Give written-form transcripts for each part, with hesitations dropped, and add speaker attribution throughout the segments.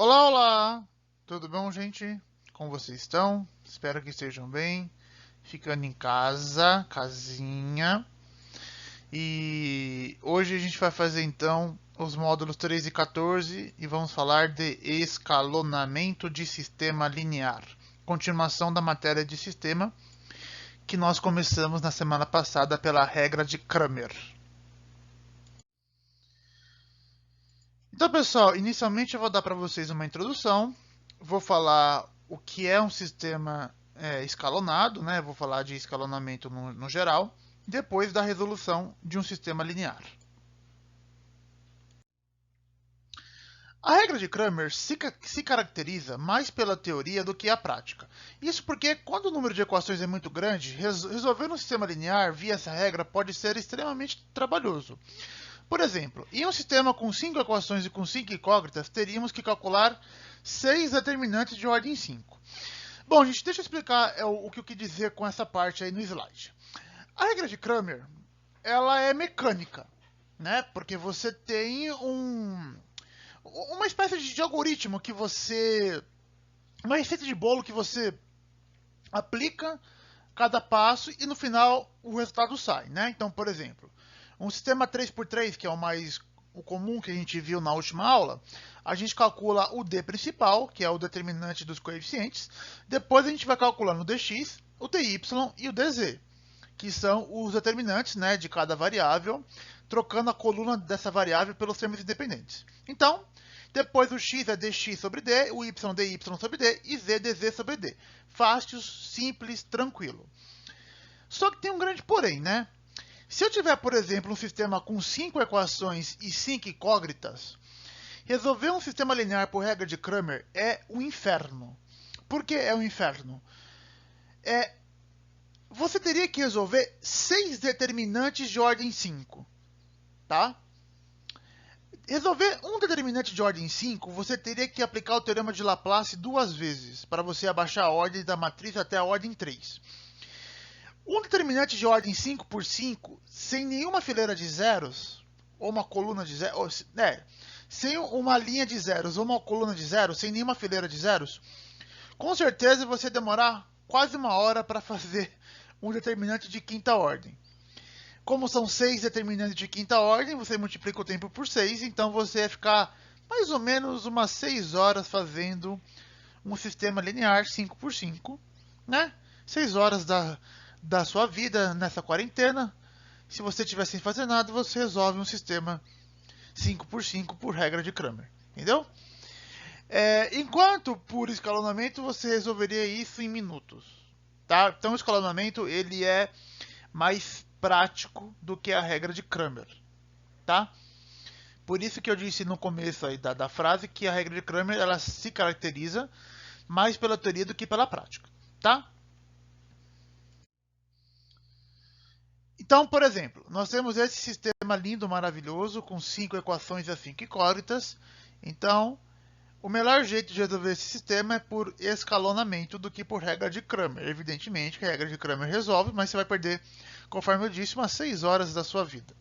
Speaker 1: Olá, olá! Tudo bom, gente? Como vocês estão? Espero que estejam bem, ficando em casa, casinha. E hoje a gente vai fazer então os módulos 13 e 14 e vamos falar de escalonamento de sistema linear. Continuação da matéria de sistema que nós começamos na semana passada pela regra de Cramer. Então, pessoal, inicialmente eu vou dar para vocês uma introdução, vou falar o que é um sistema escalonado, né? Vou falar de escalonamento no geral, depois da resolução de um sistema linear. A regra de Cramer se caracteriza mais pela teoria do que a prática. Isso porque, quando o número de equações é muito grande, resolver um sistema linear via essa regra pode ser extremamente trabalhoso. Por exemplo, em um sistema com 5 equações e com 5 incógnitas, teríamos que calcular 6 determinantes de ordem 5. Bom, gente, deixa eu explicar o que eu quis dizer com essa parte aí no slide. A regra de Cramer, ela é mecânica, né? Porque você tem uma espécie de algoritmo que você... uma receita de bolo que você aplica cada passo e no final o resultado sai, né? Então, por exemplo, um sistema 3x3, que é o comum que a gente viu na última aula, a gente calcula o d principal, que é o determinante dos coeficientes, depois a gente vai calculando o dx, o dy e o dz, que são os determinantes, né, de cada variável, trocando a coluna dessa variável pelos termos independentes. Então, depois o x é dx sobre d, o y dy sobre d e z dz sobre d. Fácil, simples, tranquilo. Só que tem um grande porém, né? Se eu tiver, por exemplo, um sistema com 5 equações e 5 incógnitas, resolver um sistema linear por regra de Cramer é um inferno. Por que é um inferno? Você teria que resolver 6 determinantes de ordem 5, tá? Resolver um determinante de ordem 5, você teria que aplicar o teorema de Laplace 2 vezes, para você abaixar a ordem da matriz até a ordem 3. Um determinante de ordem 5 por 5, sem nenhuma fileira de zeros, ou uma coluna de zeros, sem uma linha de zeros ou uma coluna de zeros, sem nenhuma fileira de zeros, com certeza você vai demorar quase uma hora para fazer um determinante de quinta ordem. Como são 6 determinantes de quinta ordem, você multiplica o tempo por 6, então você vai ficar mais ou menos umas 6 horas fazendo um sistema linear 5 por 5, né? 6 horas da sua vida nessa quarentena. Se você estiver sem fazer nada, você resolve um sistema 5 por 5 por regra de Cramer, entendeu? Enquanto por escalonamento você resolveria isso em minutos, tá? Então o escalonamento ele é mais prático do que a regra de Cramer, tá? Por isso que eu disse no começo aí da frase que a regra de Cramer ela se caracteriza mais pela teoria do que pela prática, tá? Então, por exemplo, nós temos esse sistema lindo, maravilhoso, com 5 equações e 5 incógnitas. Então, o melhor jeito de resolver esse sistema é por escalonamento do que por regra de Cramer. Evidentemente que a regra de Cramer resolve, mas você vai perder, conforme eu disse, umas 6 horas da sua vida.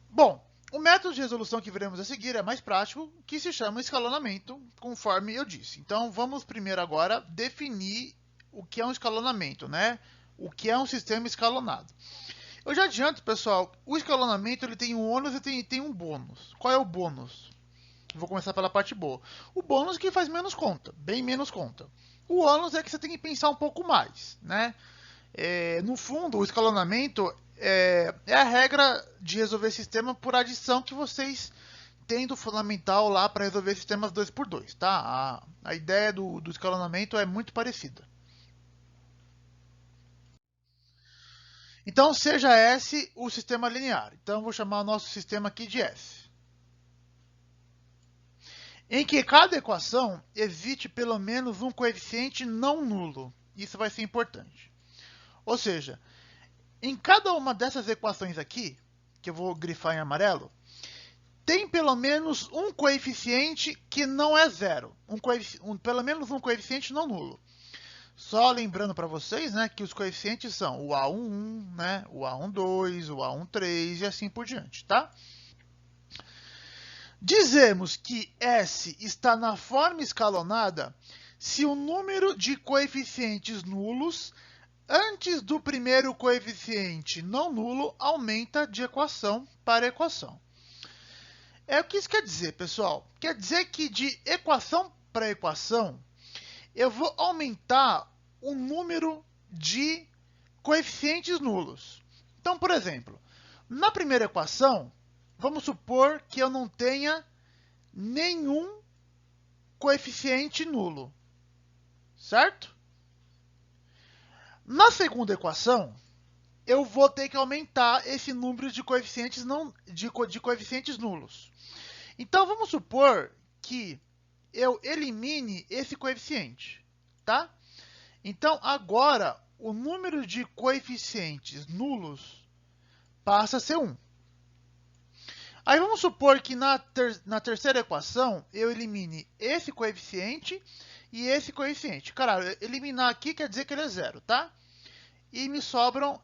Speaker 1: Bom, o método de resolução que veremos a seguir é mais prático, que se chama escalonamento, conforme eu disse. Então, vamos primeiro agora definir o que é um escalonamento, né? O que é um sistema escalonado. Eu já adianto, pessoal, o escalonamento ele tem um ônus e tem um bônus. Qual é o bônus? Vou começar pela parte boa. O bônus é que faz menos conta, bem menos conta. O ônus é que você tem que pensar um pouco mais, né? No fundo, o escalonamento é a regra de resolver sistema por adição que vocês têm do fundamental lá para resolver sistemas 2x2, tá? A ideia do escalonamento é muito parecida. Então, seja S o sistema linear. Então, vou chamar o nosso sistema aqui de S. Em que cada equação existe pelo menos um coeficiente não nulo. Isso vai ser importante. Ou seja, em cada uma dessas equações aqui, que eu vou grifar em amarelo, tem pelo menos um coeficiente que não é zero. Pelo menos um coeficiente não nulo. Só lembrando para vocês, né, que os coeficientes são o A11, né, o A12, o A13 e assim por diante, tá? Dizemos que S está na forma escalonada se o número de coeficientes nulos antes do primeiro coeficiente não nulo aumenta de equação para equação. O que isso quer dizer, pessoal? Quer dizer que de equação para equação, eu vou aumentar o número de coeficientes nulos. Então, por exemplo, na primeira equação, vamos supor que eu não tenha nenhum coeficiente nulo, certo? Na segunda equação, eu vou ter que aumentar esse número de coeficientes, de coeficientes nulos. Então, vamos supor que eu elimine esse coeficiente, tá? Então, agora, o número de coeficientes nulos passa a ser 1. Aí, vamos supor que na terceira equação, eu elimine esse coeficiente e esse coeficiente. Cara, eliminar aqui quer dizer que ele é 0, tá? E me sobram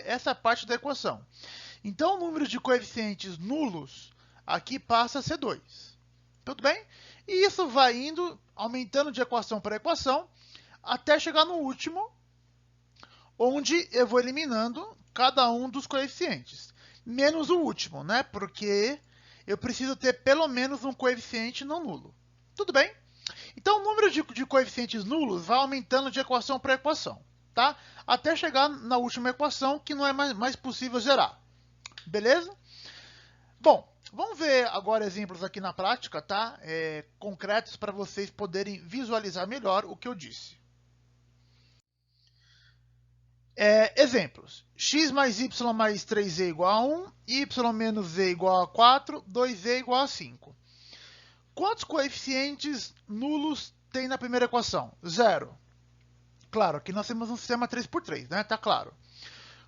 Speaker 1: essa parte da equação. Então, o número de coeficientes nulos aqui passa a ser 2. Tudo bem? E isso vai indo, aumentando de equação para equação, até chegar no último, onde eu vou eliminando cada um dos coeficientes. Menos o último, né? Porque eu preciso ter pelo menos um coeficiente não nulo. Tudo bem? Então, o número de coeficientes nulos vai aumentando de equação para equação, tá? Até chegar na última equação, que não é mais possível zerar. Beleza? Bom, vamos ver agora exemplos aqui na prática, tá? Concretos para vocês poderem visualizar melhor o que eu disse. Exemplos. X mais y mais 3z igual a 1, y menos z igual a 4, 2z igual a 5. Quantos coeficientes nulos tem na primeira equação? 0. Claro, aqui nós temos um sistema 3×3, né? Tá claro.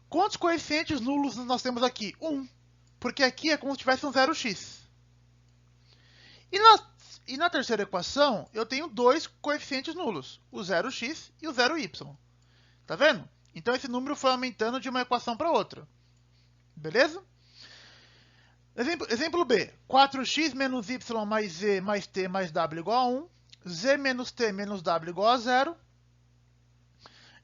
Speaker 1: Quantos coeficientes nulos nós temos aqui? 1. Porque aqui é como se tivesse um 0x. E na terceira equação, eu tenho dois coeficientes nulos, o 0x e o 0y. Tá vendo? Então, esse número foi aumentando de uma equação para outra. Beleza? Exemplo B. 4x menos y mais z mais t mais w igual a 1. Z menos t menos w igual a 0.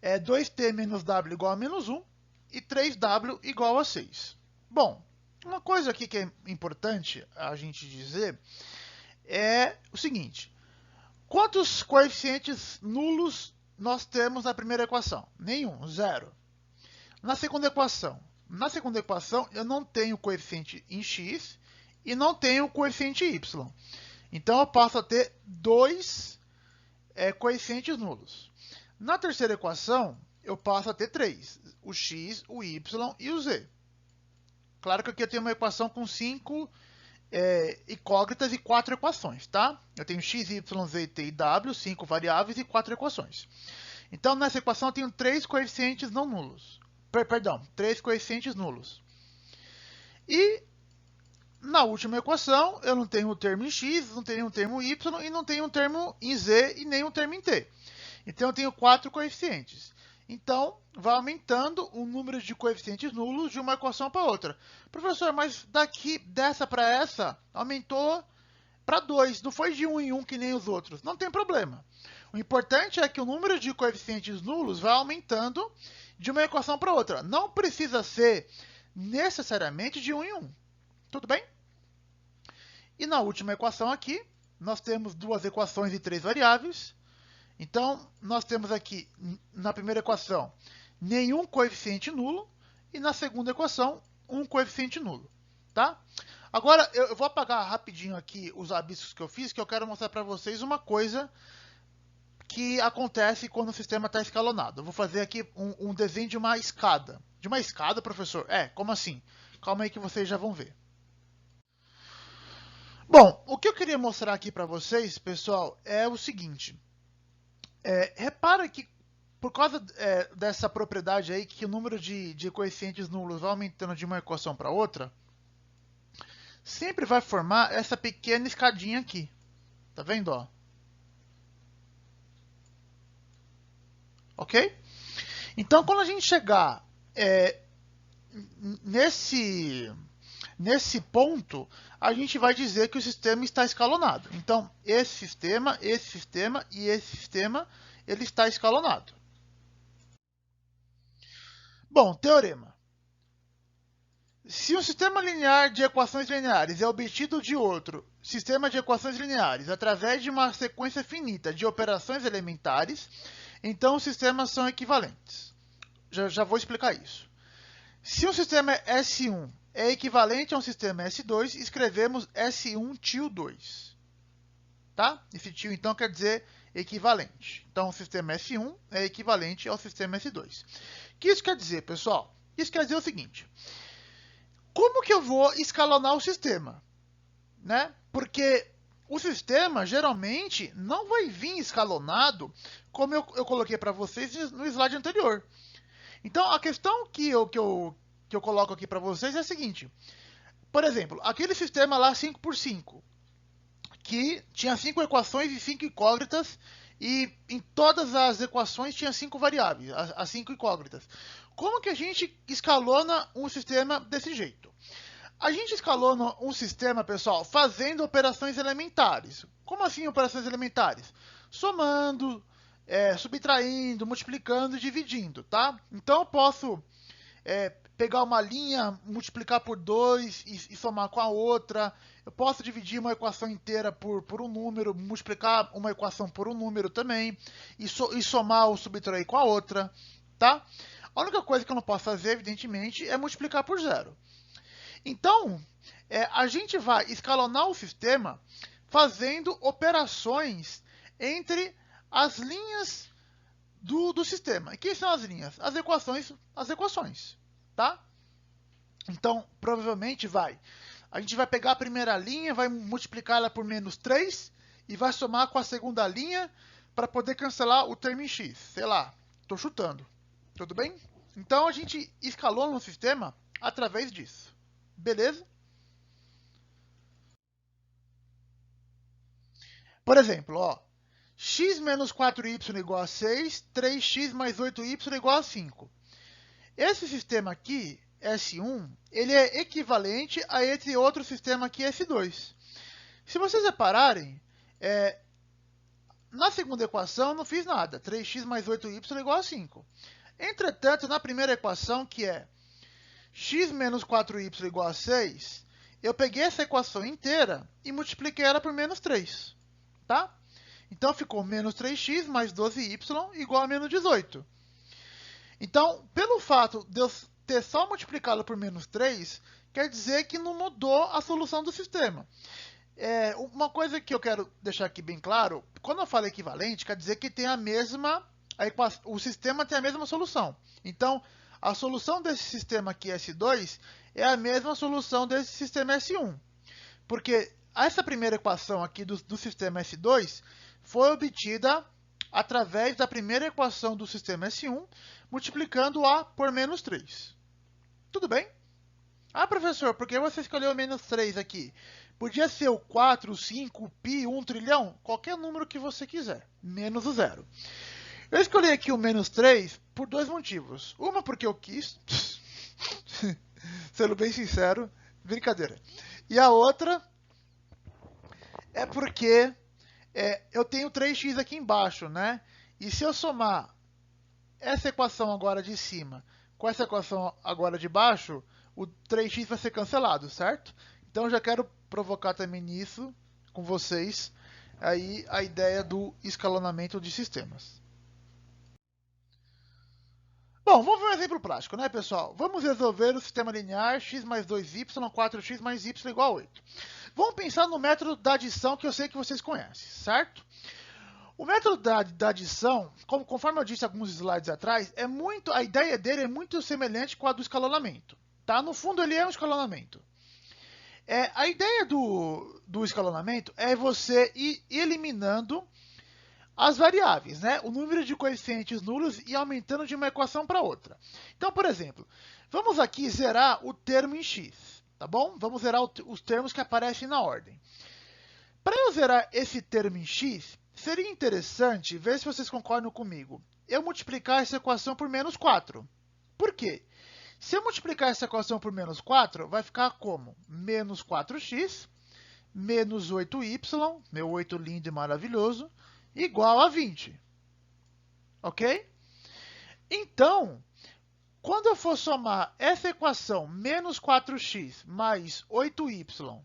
Speaker 1: 2t menos w igual a menos 1. E 3w igual a 6. Bom, uma coisa aqui que é importante a gente dizer é o seguinte. Quantos coeficientes nulos nós temos na primeira equação? Nenhum, 0. Na segunda equação, eu não tenho coeficiente em x e não tenho coeficiente em y. Então, eu passo a ter dois coeficientes nulos. Na terceira equação, eu passo a ter 3. O x, o y e o z. Claro que aqui eu tenho uma equação com 5 incógnitas e 4 equações, tá? Eu tenho x, y, z, t e w, 5 variáveis e 4 equações. Então, nessa equação, eu tenho 3 coeficientes não nulos. Perdão, 3 coeficientes nulos. E na última equação, eu não tenho um termo em x, não tenho um termo em y, e não tenho um termo em z e nem um termo em t. Então, eu tenho 4 coeficientes. Então, vai aumentando o número de coeficientes nulos de uma equação para outra. Professor, mas dessa para essa, aumentou para 2. Não foi de 1 em 1 que nem os outros. Não tem problema. O importante é que o número de coeficientes nulos vai aumentando de uma equação para outra. Não precisa ser necessariamente de 1 em 1. Tudo bem? E na última equação aqui, nós temos duas equações e 3 variáveis. Então, nós temos aqui, na primeira equação, nenhum coeficiente nulo. E na segunda equação, um coeficiente nulo. Tá? Agora, eu vou apagar rapidinho aqui os rabiscos que eu fiz, que eu quero mostrar para vocês uma coisa que acontece quando o sistema está escalonado. Eu vou fazer aqui um desenho de uma escada. De uma escada, professor? Como assim? Calma aí que vocês já vão ver. Bom, o que eu queria mostrar aqui para vocês, pessoal, é o seguinte. Repara que, por causa dessa propriedade aí, que o número de coeficientes nulos vai aumentando de uma equação para outra, sempre vai formar essa pequena escadinha aqui. Tá vendo, ó? Ok? Então, quando a gente chegar nesse ponto, a gente vai dizer que o sistema está escalonado. Então, esse sistema e esse sistema, ele está escalonado. Bom, teorema. Se um sistema linear de equações lineares é obtido de outro sistema de equações lineares através de uma sequência finita de operações elementares, então os sistemas são equivalentes. Já vou explicar isso. Se um sistema S1 é equivalente a um sistema S2, escrevemos S1 tio 2. Tá? Esse tio, então, quer dizer equivalente. Então, o sistema S1 é equivalente ao sistema S2. O que isso quer dizer, pessoal? Isso quer dizer o seguinte. Como que eu vou escalonar o sistema? Né? Porque o sistema, geralmente, não vai vir escalonado, como eu coloquei para vocês no slide anterior. Então, a questão que eu coloco aqui para vocês é a seguinte. Por exemplo, aquele sistema lá 5x5, que tinha 5 equações e 5 incógnitas, e em todas as equações tinha 5 variáveis, as 5 incógnitas. Como que a gente escalona um sistema desse jeito? A gente escalona um sistema, pessoal, fazendo operações elementares. Como assim operações elementares? Somando, subtraindo, multiplicando e dividindo, tá? Então eu posso pegar uma linha, multiplicar por 2 e somar com a outra. Eu posso dividir uma equação inteira por um número, multiplicar uma equação por um número também, e somar ou subtrair com a outra, tá? A única coisa que eu não posso fazer, evidentemente, é multiplicar por zero. Então, a gente vai escalonar o sistema fazendo operações entre as linhas do sistema. E quem são as linhas? As equações, tá? Então, provavelmente a gente vai pegar a primeira linha, vai multiplicar ela por menos 3 e vai somar com a segunda linha para poder cancelar o termo em x. Sei lá, estou chutando. Tudo bem? Então, a gente escalona o sistema através disso. Beleza? Por exemplo, ó, x menos 4y igual a 6, 3x mais 8y igual a 5. Esse sistema aqui, S1, ele é equivalente a esse outro sistema aqui, S2. Se vocês repararem, na segunda equação eu não fiz nada, 3x mais 8y igual a 5. Entretanto, na primeira equação, que é x menos 4y igual a 6, eu peguei essa equação inteira e multipliquei ela por menos 3. Tá? Então, ficou menos 3x mais 12y igual a menos 18. Então, pelo fato de eu ter só multiplicado por menos 3, quer dizer que não mudou a solução do sistema. Uma coisa que eu quero deixar aqui bem claro, quando eu falo equivalente, quer dizer que tem o sistema tem a mesma solução. Então, a solução desse sistema aqui, S2, é a mesma solução desse sistema S1. Porque essa primeira equação aqui do sistema S2 foi obtida através da primeira equação do sistema S1, multiplicando-a por menos 3. Tudo bem? Ah, professor, por que você escolheu menos 3 aqui? Podia ser o 4, o 5, o π, 1 trilhão, qualquer número que você quiser, menos o zero. Eu escolhi aqui o menos 3 por dois motivos. Uma, porque eu quis, sendo bem sincero, brincadeira. E a outra é porque eu tenho 3x aqui embaixo, né? E se eu somar essa equação agora de cima com essa equação agora de baixo, o 3x vai ser cancelado, certo? Então, eu já quero provocar também nisso, com vocês, aí a ideia do escalonamento de sistemas. Bom, vamos ver um exemplo prático, né, pessoal? Vamos resolver o sistema linear x mais 2y, 4x mais y igual a 8. Vamos pensar no método da adição que eu sei que vocês conhecem, certo? O método da adição, conforme eu disse alguns slides atrás, a ideia dele é muito semelhante com a do escalonamento. Tá? No fundo, ele é um escalonamento. A ideia do escalonamento é você ir eliminando as variáveis, né? O número de coeficientes nulos e aumentando de uma equação para outra. Então, por exemplo, vamos aqui zerar o termo em x, tá bom? Vamos zerar os termos que aparecem na ordem. Para eu zerar esse termo em x, seria interessante, ver se vocês concordam comigo, eu multiplicar essa equação por menos 4. Por quê? Se eu multiplicar essa equação por menos 4, vai ficar como? Menos 4x menos 8y, meu 8 lindo e maravilhoso, igual a 20. Ok? Então, quando eu for somar essa equação, menos 4x mais 8y,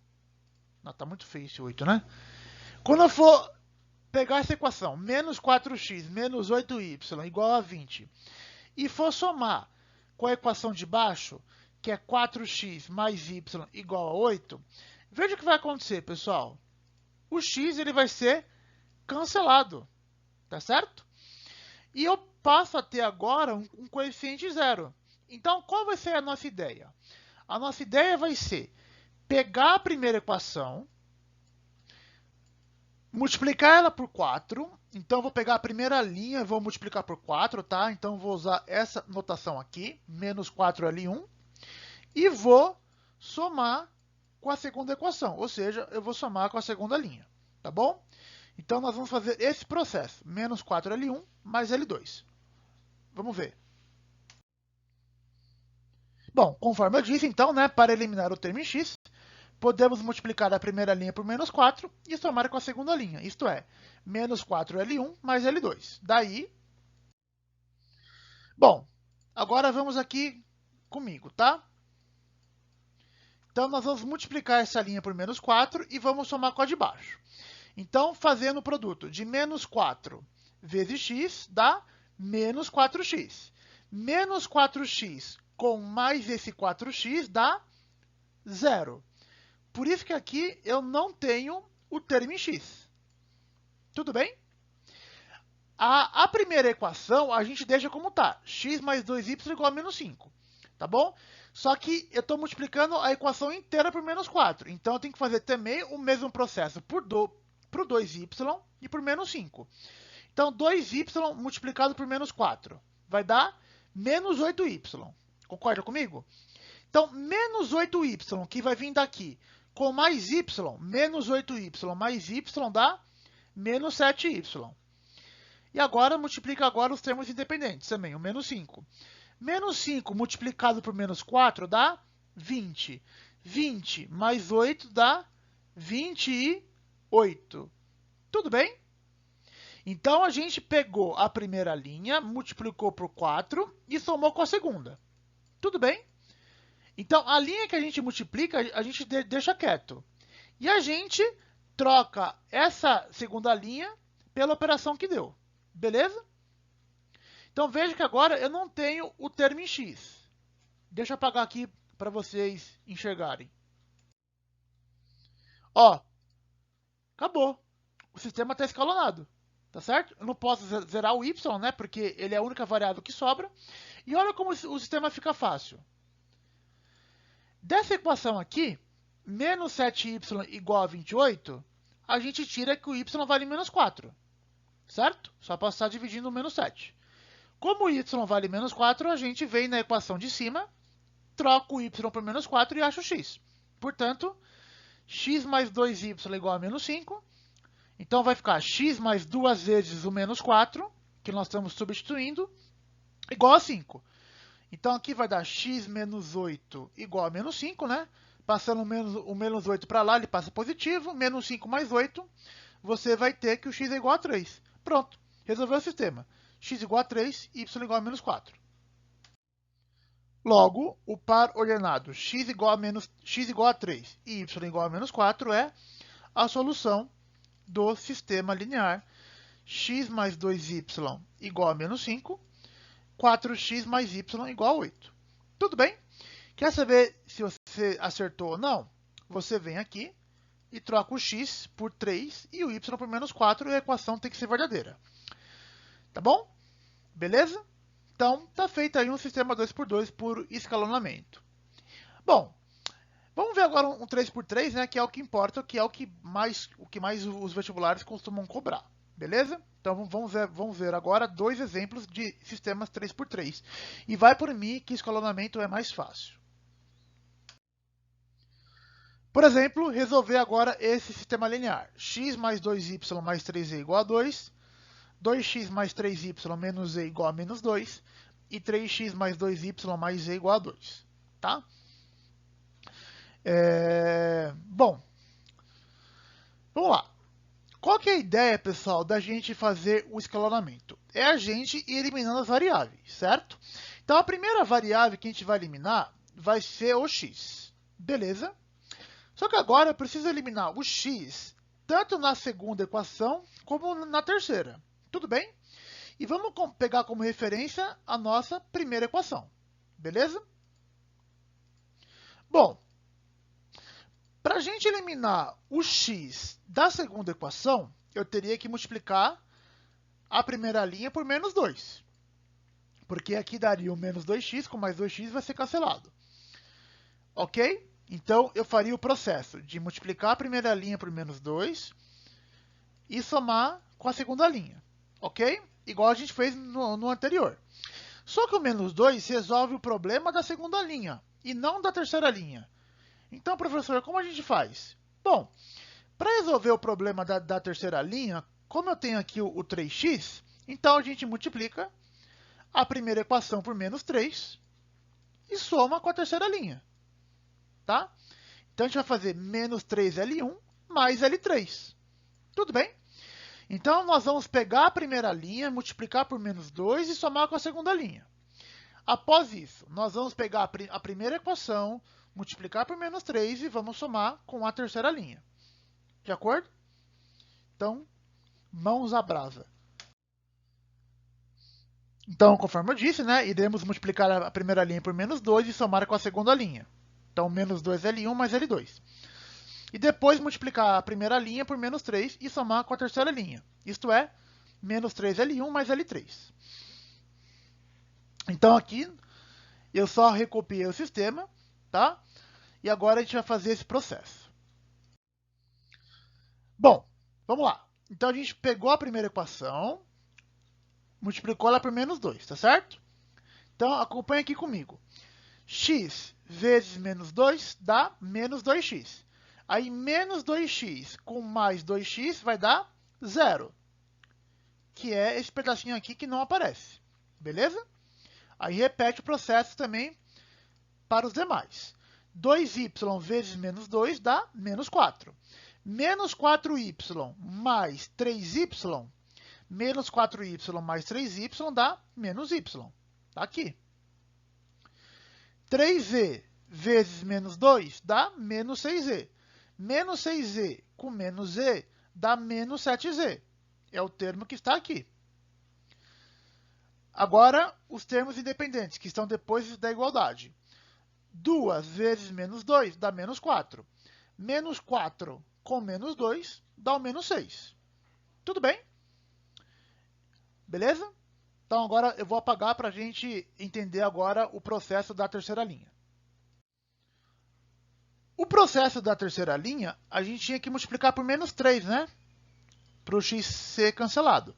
Speaker 1: não, tá muito feio esse 8, né? Quando eu for pegar essa equação, menos 4x menos 8y igual a 20, e for somar com a equação de baixo, que é 4x mais y igual a 8, veja o que vai acontecer, pessoal. O x ele vai ser cancelado, tá certo? E eu passo a ter agora um coeficiente zero. Então, qual vai ser a nossa ideia? A nossa ideia vai ser pegar a primeira equação, multiplicar ela por 4. Então, vou pegar a primeira linha e vou multiplicar por 4, tá? Então, vou usar essa notação aqui, menos 4L1, e vou somar com a segunda equação, ou seja, eu vou somar com a segunda linha, tá bom? Então, nós vamos fazer esse processo, menos 4L1 mais L2. Vamos ver. Bom, conforme eu disse, então, né, para eliminar o termo em x, podemos multiplicar a primeira linha por menos 4 e somar com a segunda linha, isto é, menos 4L1 mais L2. Daí, bom, agora vamos aqui comigo, tá? Então, nós vamos multiplicar essa linha por menos 4 e vamos somar com a de baixo. Então, fazendo o produto de menos 4 vezes x dá menos 4x. Menos 4x com mais esse 4x dá 0. Por isso que aqui eu não tenho o termo em x. Tudo bem? A primeira equação a gente deixa como está. X mais 2y igual a menos 5. Tá bom? Só que eu estou multiplicando a equação inteira por menos 4. Então, eu tenho que fazer também o mesmo processo para o 2y e por menos 5. Então, 2y multiplicado por menos 4 vai dar menos 8y. Concorda comigo? Então, menos 8y, que vai vir daqui, com mais y, menos 8y mais y dá menos 7y. E agora, multiplica agora os termos independentes também, o menos 5. Menos 5 multiplicado por menos 4 dá 20. 20 mais 8 dá 28. Tudo bem? Então, a gente pegou a primeira linha, multiplicou por 4 e somou com a segunda. Tudo bem? Então, a linha que a gente multiplica, a gente deixa quieto. E a gente troca essa segunda linha pela operação que deu. Beleza? Então, veja que agora eu não tenho o termo em x. Deixa eu apagar aqui para vocês enxergarem. Ó, acabou. O sistema está escalonado. Tá certo? Eu não posso zerar o y, né? Porque ele é a única variável que sobra. E olha como o sistema fica fácil. Dessa equação aqui, menos 7y igual a 28, a gente tira que o y vale menos 4. Certo? Só passar dividindo o menos 7. Como o y vale menos 4, a gente vem na equação de cima, troca o y por menos 4 e acha o x. Portanto, x mais 2y igual a menos 5. Então, vai ficar x mais 2 vezes o menos 4, que nós estamos substituindo, igual a 5. Então, aqui vai dar x menos 8 igual a menos 5, né? Passando o menos 8 para lá, ele passa positivo. Menos 5 mais 8, você vai ter que o x é igual a 3. Pronto, resolveu o sistema. X igual a 3, y igual a menos 4. Logo, o par ordenado x igual a 3 e y igual a menos 4 é a solução do sistema linear x mais 2y igual a menos 5, 4x mais y igual a 8. Tudo bem? Quer saber se você acertou ou não? Você vem aqui e troca o x por 3 e o y por menos 4 e a equação tem que ser verdadeira. Tá bom? Beleza? Então, tá feito aí um sistema 2x2 por escalonamento. Bom, vamos ver agora um 3x3, né, que é o que importa, que é o que mais os vestibulares costumam cobrar. Beleza? Então, vamos ver agora dois exemplos de sistemas 3x3. E vai por mim que escalonamento é mais fácil. Por exemplo, resolver agora esse sistema linear. X mais 2y mais 3e igual a 2. 2x mais 3y menos e igual a menos 2. e 3x mais 2y mais z igual a 2. Tá? Bom, vamos lá. Qual que é a ideia, pessoal, da gente fazer o escalonamento? É a gente ir eliminando as variáveis, certo? Então, a primeira variável que a gente vai eliminar vai ser o x. Beleza? Só que agora eu preciso eliminar o x tanto na segunda equação como na terceira. Tudo bem? E vamos pegar como referência a nossa primeira equação. Beleza? Bom, para a gente eliminar o x da segunda equação, eu teria que multiplicar a primeira linha por menos 2. Porque aqui daria o menos 2x, com mais 2x vai ser cancelado. Ok? Então, eu faria o processo de multiplicar a primeira linha por menos 2 e somar com a segunda linha. Ok? Igual a gente fez no anterior. Só que o menos 2 resolve o problema da segunda linha e não da terceira linha. Então, professor, como a gente faz? Bom, para resolver o problema da terceira linha, como eu tenho aqui o 3x, então a gente multiplica a primeira equação por menos 3 e soma com a terceira linha. Tá? Então, a gente vai fazer menos 3L1 mais L3. Tudo bem? Então, nós vamos pegar a primeira linha, multiplicar por menos 2 e somar com a segunda linha. Após isso, nós vamos pegar a primeira equação, multiplicar por menos 3 e vamos somar com a terceira linha. De acordo? Então, mãos à brasa. Então, conforme eu disse, né, iremos multiplicar a primeira linha por menos 2 e somar com a segunda linha. Então, menos 2L1 mais L2. E depois multiplicar a primeira linha por menos 3 e somar com a terceira linha. Isto é, menos 3L1 mais L3. Então, aqui, eu só recopiei o sistema, tá? E agora a gente vai fazer esse processo. Bom, vamos lá. Então, a gente pegou a primeira equação, multiplicou ela por menos 2, tá certo? Então, acompanha aqui comigo. X vezes menos 2 dá menos 2x. Aí, menos 2x com mais 2x vai dar 0. Que é esse pedacinho aqui que não aparece. Beleza? Aí, repete o processo também para os demais. 2y vezes menos 2 dá menos 4. Menos 4y mais 3y, menos 4y mais 3y dá menos y. Tá aqui. 3z vezes menos 2 dá menos 6z. Menos 6z com menos z dá menos 7z. É o termo que está aqui. Agora, os termos independentes, que estão depois da igualdade. 2 vezes menos 2 dá menos 4. Menos 4 com menos 2 dá o menos 6. Tudo bem? Beleza? Então, agora eu vou apagar para a gente entender agora o processo da terceira linha. O processo da terceira linha, a gente tinha que multiplicar por menos 3, né? Para o x ser cancelado.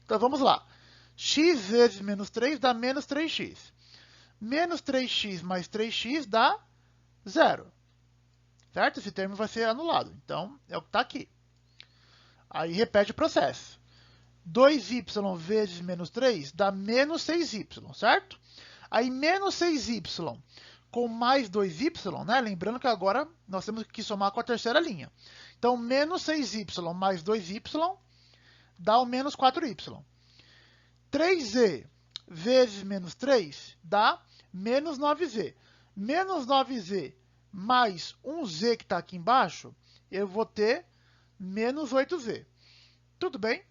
Speaker 1: Então, vamos lá. X vezes menos 3 dá menos 3x. Menos 3x mais 3x dá 0. Certo? Esse termo vai ser anulado. Então, é o que está aqui. Aí, repete o processo. 2y vezes menos 3 dá menos 6y, certo? Aí, menos 6y com mais 2y, né? Lembrando que agora nós temos que somar com a terceira linha. Então, menos 6y mais 2y dá o menos 4y. 3z vezes menos 3 dá menos 9z. Menos 9z mais 1z que está aqui embaixo, eu vou ter menos 8z. Tudo bem?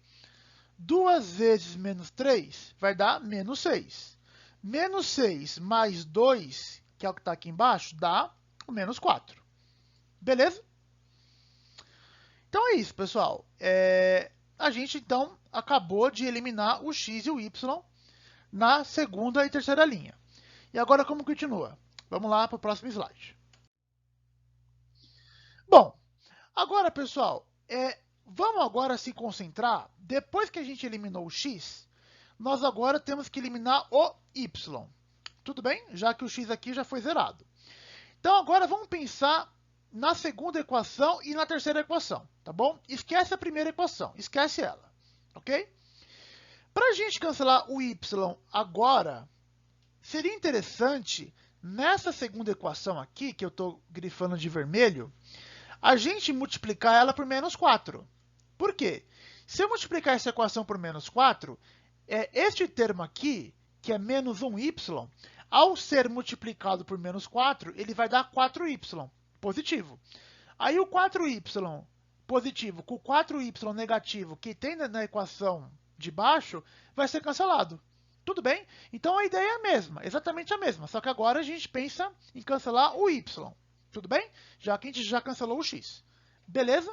Speaker 1: 2 vezes menos 3 vai dar menos 6. Menos 6 mais 2, que é o que está aqui embaixo, dá o menos 4. Beleza? Então é isso, pessoal. A gente, então, acabou de eliminar o x e o y na segunda e terceira linha. E agora, como continua? Vamos lá para o próximo slide. Bom, agora, pessoal, vamos agora se concentrar. Depois que a gente eliminou o x, nós agora temos que eliminar o y. Tudo bem? Já que o x aqui já foi zerado. Então, agora vamos pensar na segunda equação e na terceira equação, tá bom? Esquece a primeira equação, esquece ela, ok? Para a gente cancelar o y agora, seria interessante, nessa segunda equação aqui, que eu estou grifando de vermelho, a gente multiplicar ela por menos 4. Por quê? Se eu multiplicar essa equação por menos 4, este termo aqui, que é menos 1y, ao ser multiplicado por menos 4, ele vai dar 4y positivo. Aí o 4y positivo com o 4y negativo que tem na equação de baixo vai ser cancelado. Tudo bem? Então a ideia é a mesma, exatamente a mesma, só que agora a gente pensa em cancelar o y. Tudo bem? Já que a gente já cancelou o x. Beleza?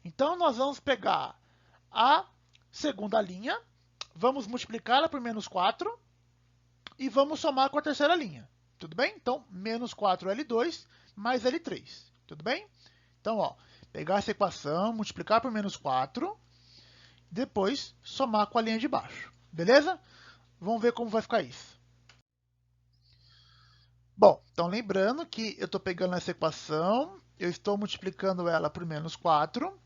Speaker 1: Então nós vamos pegar a segunda linha, vamos multiplicá-la por menos 4 e vamos somar com a terceira linha. Tudo bem? Então, menos 4L2 mais L3. Tudo bem? Então, ó, pegar essa equação, multiplicar por menos 4, depois somar com a linha de baixo. Beleza? Vamos ver como vai ficar isso. Bom, então lembrando que eu estou pegando essa equação, eu estou multiplicando ela por menos 4.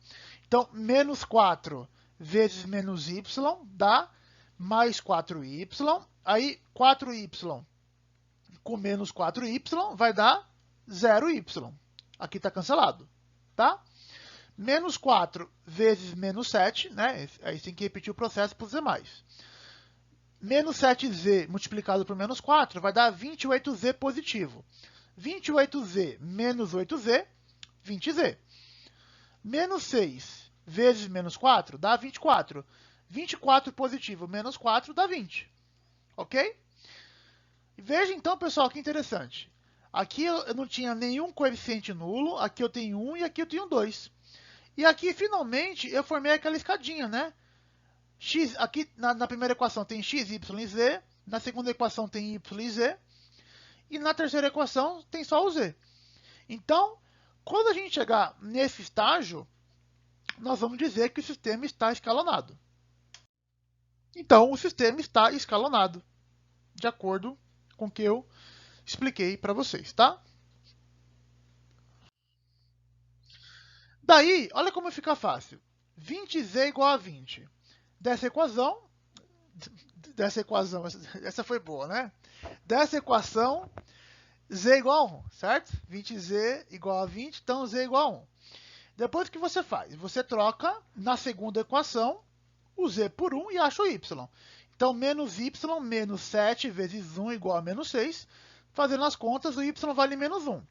Speaker 1: Então, menos 4 vezes menos y dá mais 4y. Aí, 4y com menos 4y vai dar 0y. Aqui está cancelado, tá? Menos 4 vezes menos 7, né? Aí tem que repetir o processo para os demais. Menos 7z multiplicado por menos 4 vai dar 28z positivo. 28z menos 8z, 20z. Menos 6 vezes menos 4 dá 24. 24 positivo menos 4 dá 20. Ok? Veja então, pessoal, que interessante. Aqui eu não tinha nenhum coeficiente nulo, aqui eu tenho 1 e aqui eu tenho 2. E aqui, finalmente, eu formei aquela escadinha, né? X, aqui na primeira equação tem x, y e z, na segunda equação tem y e z, e na terceira equação tem só o z. Então, quando a gente chegar nesse estágio, nós vamos dizer que o sistema está escalonado. Então, o sistema está escalonado, de acordo com o que eu expliquei para vocês, tá? Daí, olha como fica fácil. 20z igual a 20. Dessa equação, essa foi boa, né? Dessa equação, z igual a 1, certo? 20z igual a 20, então z igual a 1. Depois o que você faz? Você troca na segunda equação o z por 1 e acha o y. Então, menos y menos 7 vezes 1 igual a menos 6. Fazendo as contas, o y vale menos 1.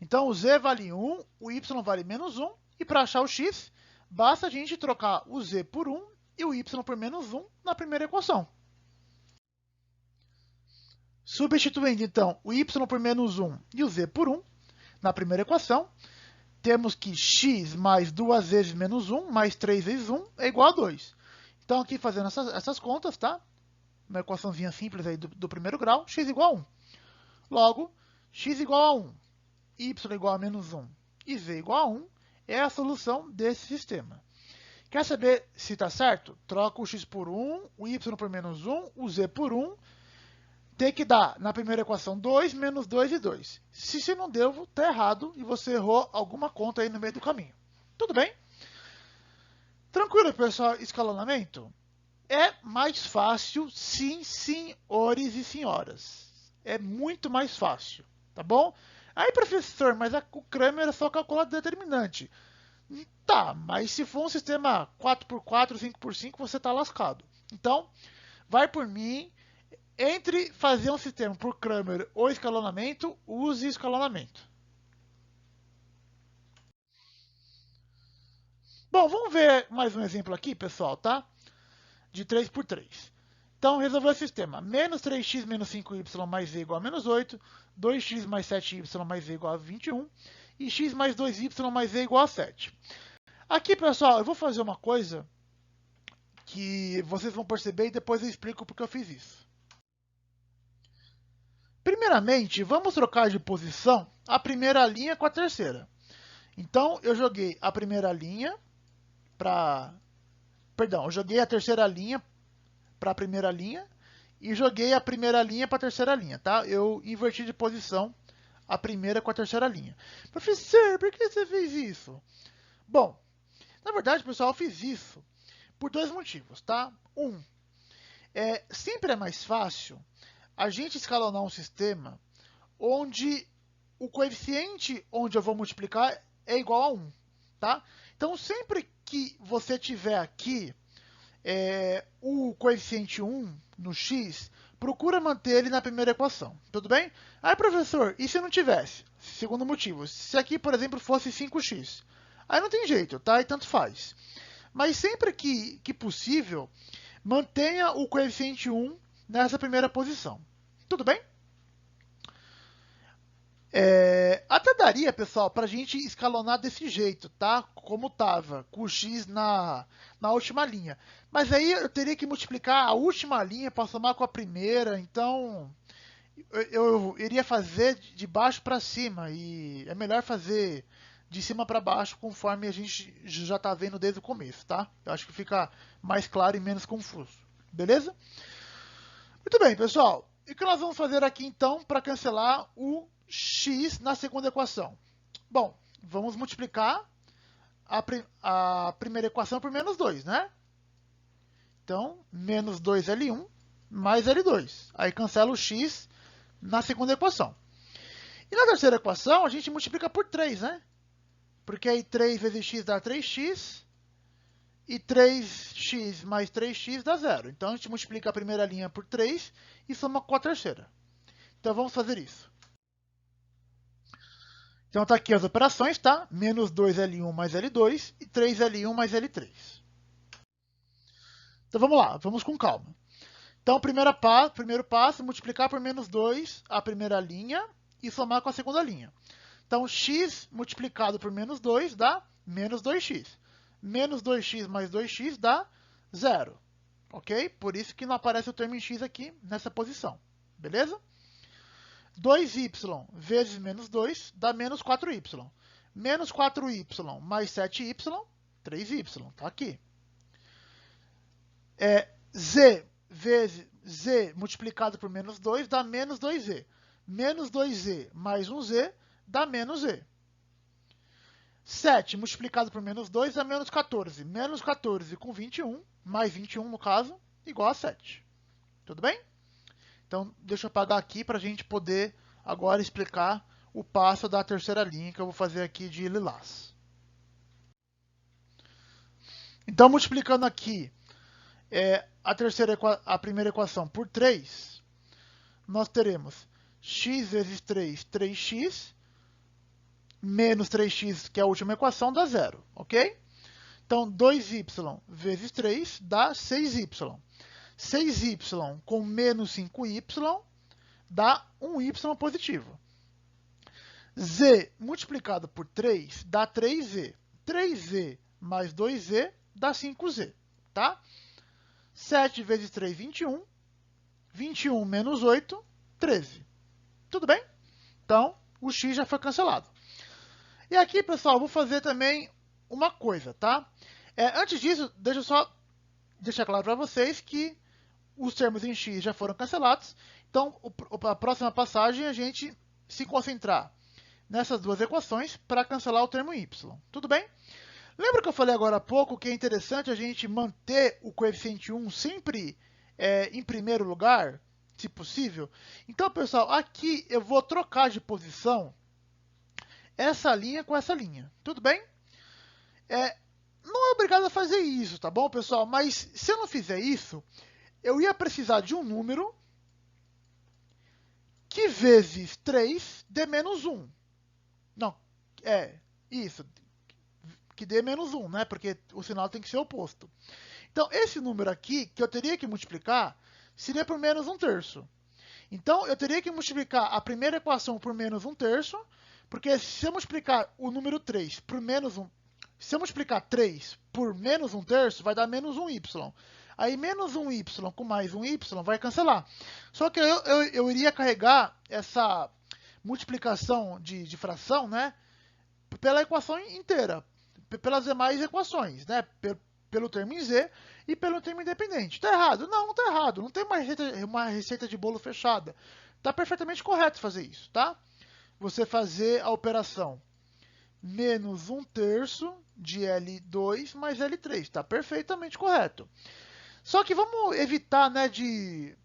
Speaker 1: Então, o z vale 1, o y vale menos 1. E para achar o x, basta a gente trocar o z por 1 e o y por menos 1 na primeira equação. Substituindo, então, o y por menos 1 e o z por 1 na primeira equação, temos que x mais 2 vezes menos 1 mais 3 vezes 1 é igual a 2. Então, aqui fazendo essas contas, tá? Uma equaçãozinha simples aí do primeiro grau, x igual a 1. Logo, x igual a 1, y igual a menos 1 e z igual a 1 é a solução desse sistema. Quer saber se está certo? Troca o x por 1, o y por menos 1, o z por 1. Tem que dar, na primeira equação, 2, menos 2 e 2. Se não deu, está errado e você errou alguma conta aí no meio do caminho. Tudo bem? Tranquilo, pessoal, escalonamento? É mais fácil, sim, senhores e senhoras. É muito mais fácil, tá bom? Aí, professor, mas o Kramer é só calcular determinante. Tá, mas se for um sistema 4x4, 5x5, você está lascado. Então, vai por mim. Entre fazer um sistema por Kramer ou escalonamento, use escalonamento. Bom, vamos ver mais um exemplo aqui, pessoal, tá? De 3x3. Então, resolver o sistema. Menos 3x menos 5y mais z igual a menos 8. 2x mais 7y mais z igual a 21. E x mais 2y mais z igual a 7. Aqui, pessoal, eu vou fazer uma coisa que vocês vão perceber e depois eu explico porque eu fiz isso. Primeiramente, vamos trocar de posição a primeira linha com a terceira. Então, eu joguei a primeira linha para... Perdão, eu joguei a terceira linha para a primeira linha e joguei a primeira linha para a terceira linha, tá? Eu inverti de posição a primeira com a terceira linha. Professor, por que você fez isso? Bom, na verdade, pessoal, eu fiz isso por dois motivos, tá? Sempre é mais fácil a gente escalonar um sistema onde o coeficiente onde eu vou multiplicar é igual a 1, tá? Então, sempre que você tiver aqui o coeficiente 1 no x, procura manter ele na primeira equação, tudo bem? Aí, professor, e se não tivesse? Segundo motivo, se aqui, por exemplo, fosse 5x, aí não tem jeito, tá? E tanto faz. Mas sempre que possível, mantenha o coeficiente 1 nessa primeira posição, tudo bem? Até daria, pessoal, para a gente escalonar desse jeito, tá? Como estava, com o x na última linha. Mas aí eu teria que multiplicar a última linha para somar com a primeira, então eu iria fazer de baixo para cima, e é melhor fazer de cima para baixo, conforme a gente já está vendo desde o começo, tá? Eu acho que fica mais claro e menos confuso, beleza? Muito bem, pessoal. E o que nós vamos fazer aqui, então, para cancelar o x na segunda equação? Bom, vamos multiplicar a primeira equação por menos 2, né? Então, menos 2L1 mais L2. Aí cancela o x na segunda equação. E na terceira equação, a gente multiplica por 3, né? Porque aí 3 vezes x dá 3x, e 3x mais 3x dá 0. Então, a gente multiplica a primeira linha por 3 e soma com a terceira. Então, vamos fazer isso. Então, tá aqui as operações, tá? Menos 2L1 mais L2 e 3L1 mais L3. Então, vamos lá, vamos com calma. Então, primeiro passo, multiplicar por menos 2 a primeira linha e somar com a segunda linha. Então, x multiplicado por menos 2 dá menos 2x. Menos 2x mais 2x dá 0. Ok? Por isso que não aparece o termo em x aqui nessa posição. Beleza? 2y vezes menos 2 dá menos 4y. Menos 4y mais 7y, 3y. Tá aqui. Z multiplicado por menos 2 dá menos 2z. Menos 2z mais 1z dá menos z. 7 multiplicado por menos 2 dá menos 14. Menos 14 com 21, mais 21 no caso, igual a 7. Tudo bem? Então, deixa eu apagar aqui para a gente poder agora explicar o passo da terceira linha que eu vou fazer aqui de lilás. Então, multiplicando aqui a primeira equação por 3, nós teremos x vezes 3, 3x, menos 3x, que é a última equação, dá 0, ok? Então, 2y vezes 3 dá 6y. 6y com menos 5y dá 1y positivo. Z multiplicado por 3 dá 3z. 3z mais 2z dá 5z, tá? 7 vezes 3, 21. 21 menos 8, 13. Tudo bem? Então, o x já foi cancelado. E aqui, pessoal, eu vou fazer também uma coisa, tá? Antes disso, deixa eu só deixar claro para vocês que os termos em x já foram cancelados. Então, a próxima passagem a gente se concentrar nessas duas equações para cancelar o termo y. Tudo bem? Lembra que eu falei agora há pouco que é interessante a gente manter o coeficiente 1 sempre em primeiro lugar, se possível? Então, pessoal, aqui eu vou trocar de posição essa linha com essa linha. Tudo bem? Não é obrigado a fazer isso, tá bom, pessoal? Mas se eu não fizer isso, eu ia precisar de um número que vezes 3 dê menos 1. Não, isso, que dê menos 1, né? Porque o sinal tem que ser oposto. Então, esse número aqui, que eu teria que multiplicar, seria por menos 1/3. Então, eu teria que multiplicar a primeira equação por menos 1/3, porque se eu multiplicar o número 3 por menos 1, se eu multiplicar 3 por menos 1/3, vai dar menos 1y. Aí, menos 1y com mais 1y vai cancelar. Só que eu iria carregar essa multiplicação de fração, né, pela equação inteira, pelas demais equações, né, pelo termo em z e pelo termo independente. Está errado? Não, não está errado. Não tem uma receita de bolo fechada. Está perfeitamente correto fazer isso, tá? Você fazer a operação menos 1/3 de L2 mais L3. Está perfeitamente correto. Só que vamos evitar, né, de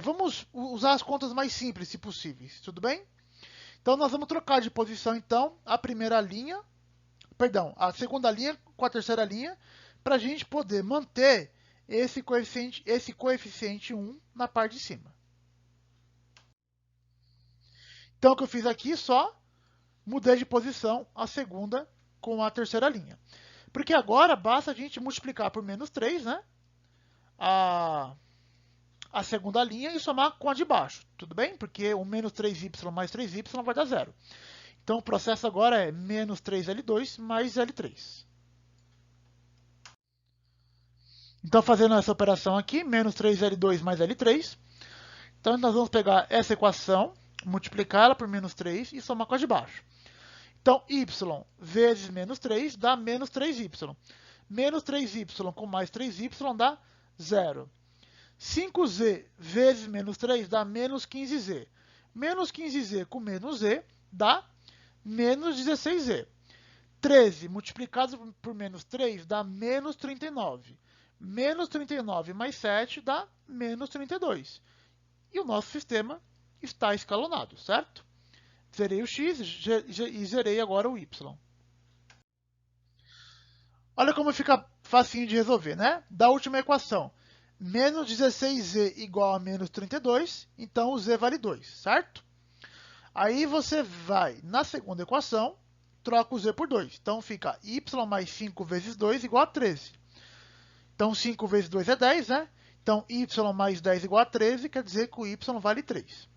Speaker 1: vamos usar as contas mais simples, se possível, tudo bem? Então nós vamos trocar de posição então a primeira linha, perdão, a segunda linha com a terceira linha, para a gente poder manter esse coeficiente 1 na parte de cima. Então o que eu fiz aqui só mudei de posição a segunda com a terceira linha. Porque agora basta a gente multiplicar por menos 3, né? A segunda linha e somar com a de baixo, tudo bem? Porque o menos 3y mais 3y vai dar zero. Então o processo agora é menos 3L2 mais L3. Então fazendo essa operação aqui, menos 3L2 mais L3, então nós vamos pegar essa equação, multiplicá-la por menos 3 e somar com a de baixo. Então y vezes menos 3 dá menos 3y. Menos 3y com mais 3y dá 0. 5z vezes menos 3 dá menos 15z. Menos 15z com menos z dá menos 16z. 13 multiplicado por menos 3 dá menos 39. Menos 39 mais 7 dá menos 32. E o nosso sistema está escalonado, certo? Zerei o x e zerei agora o y. Olha como fica facinho de resolver, né? Da última equação, menos 16z igual a menos 32, então o z vale 2, certo? Aí você vai na segunda equação, troca o z por 2. Então fica y mais 5 vezes 2 igual a 13. Então 5 vezes 2 é 10, né? Então y mais 10 igual a 13, quer dizer que o y vale 3.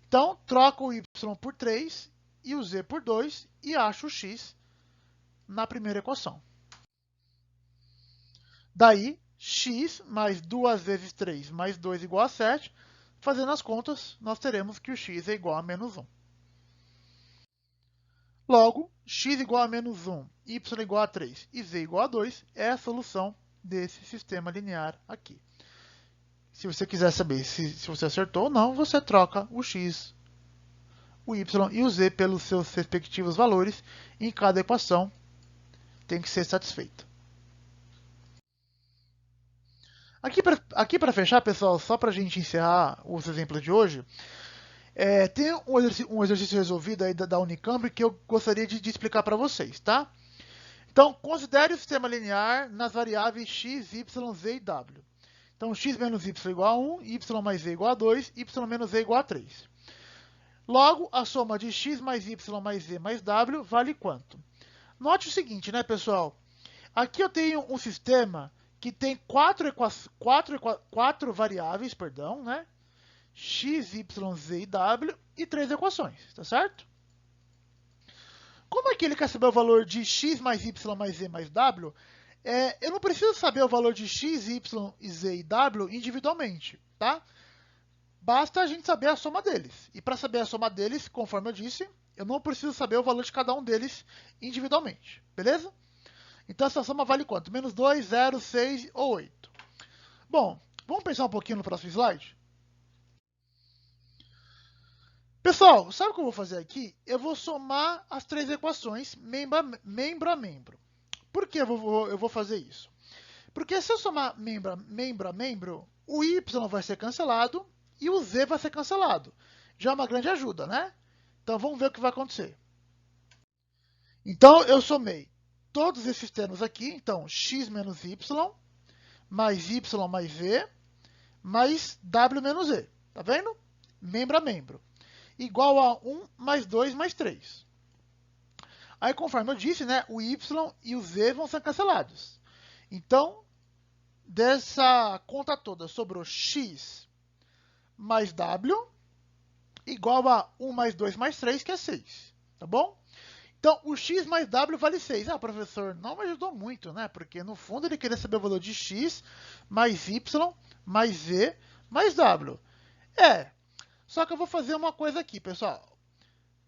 Speaker 1: Então troca o y por 3 e o z por 2 e acho o x na primeira equação. Daí, x mais 2 vezes 3 mais 2 igual a 7. Fazendo as contas, nós teremos que o x é igual a menos 1. Logo, x igual a menos 1, y igual a 3 e z igual a 2 é a solução desse sistema linear aqui. Se você quiser saber se você acertou ou não, você troca o x, o y e o z pelos seus respectivos valores em cada equação. Tem que ser satisfeita. Aqui para fechar, pessoal, só para a gente encerrar os exemplos de hoje, tem um exercício resolvido aí da Unicamp que eu gostaria de explicar para vocês, tá? Então, considere o sistema linear nas variáveis x, y, z e w. Então, x menos y igual a 1, y mais z igual a 2, y menos z igual a 3. Logo, a soma de x mais y mais z mais w vale quanto? Note o seguinte, né, pessoal? Aqui eu tenho um sistema que tem quatro variáveis, né? X, y, z e w e 3 equações, tá certo? Como é que ele quer saber o valor de x mais y mais z mais w? Eu não preciso saber o valor de x, y, z e w individualmente, tá? Basta a gente saber a soma deles. E para saber a soma deles, conforme eu disse, eu não preciso saber o valor de cada um deles individualmente, beleza? Então essa soma vale quanto? Menos 2, 0, 6 ou 8. Bom, vamos pensar um pouquinho no próximo slide? Pessoal, sabe o que eu vou fazer aqui? Eu vou somar as 3 equações membro a membro. Por que eu vou fazer isso? Porque se eu somar membro a membro, o y vai ser cancelado e o z vai ser cancelado. Já é uma grande ajuda, né? Então vamos ver o que vai acontecer. Então eu somei todos esses termos aqui. Então x menos y, mais y mais z, mais w menos z. Tá vendo? Membro a membro. Igual a 1 mais 2 mais 3. Aí, conforme eu disse, né, o y e o z vão ser cancelados. Então, dessa conta toda, sobrou x mais w igual a 1 mais 2 mais 3, que é 6. Tá bom? Então, o x mais w vale 6. Ah, professor, não me ajudou muito, né? Porque, no fundo, ele queria saber o valor de x mais y mais z mais w. Só que eu vou fazer uma coisa aqui, pessoal.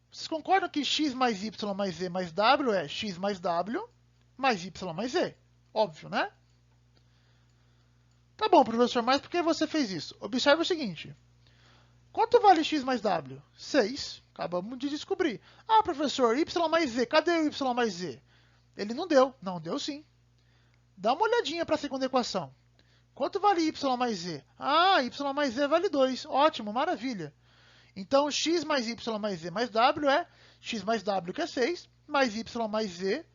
Speaker 1: Vocês concordam que x mais y mais z mais w é x mais w mais y mais z? Óbvio, né? Tá bom, professor, mas por que você fez isso? Observe o seguinte. Quanto vale x mais w? 6. Acabamos de descobrir. Ah, professor, y mais z. Cadê o y mais z? Ele não deu. Não, deu sim. Dá uma olhadinha para a segunda equação. Quanto vale y mais z? Ah, y mais z vale 2. Ótimo, maravilha. Então, x mais y mais z mais w é x mais w, que é 6, mais y mais z,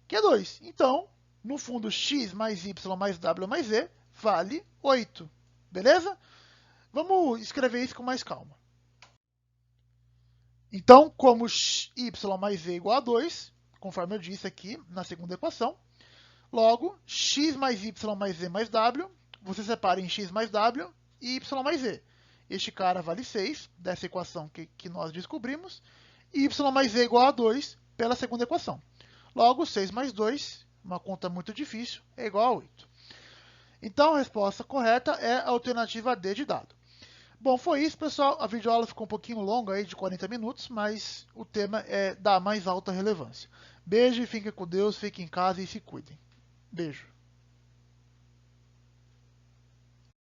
Speaker 1: que é 2. Então, no fundo, x mais y mais w mais z vale 8. Beleza? Vamos escrever isso com mais calma. Então, como y mais z é igual a 2, conforme eu disse aqui na segunda equação, logo, x mais y mais z mais w, você separa em x mais w e y mais z. Este cara vale 6, dessa equação que nós descobrimos, e y mais z é igual a 2 pela segunda equação. Logo, 6 mais 2, uma conta muito difícil, é igual a 8. Então, a resposta correta é a alternativa D de dado. Bom, foi isso, pessoal. A videoaula ficou um pouquinho longa, aí, de 40 minutos, mas o tema é da mais alta relevância. Beijo, fiquem com Deus, fiquem em casa e se cuidem. Beijo.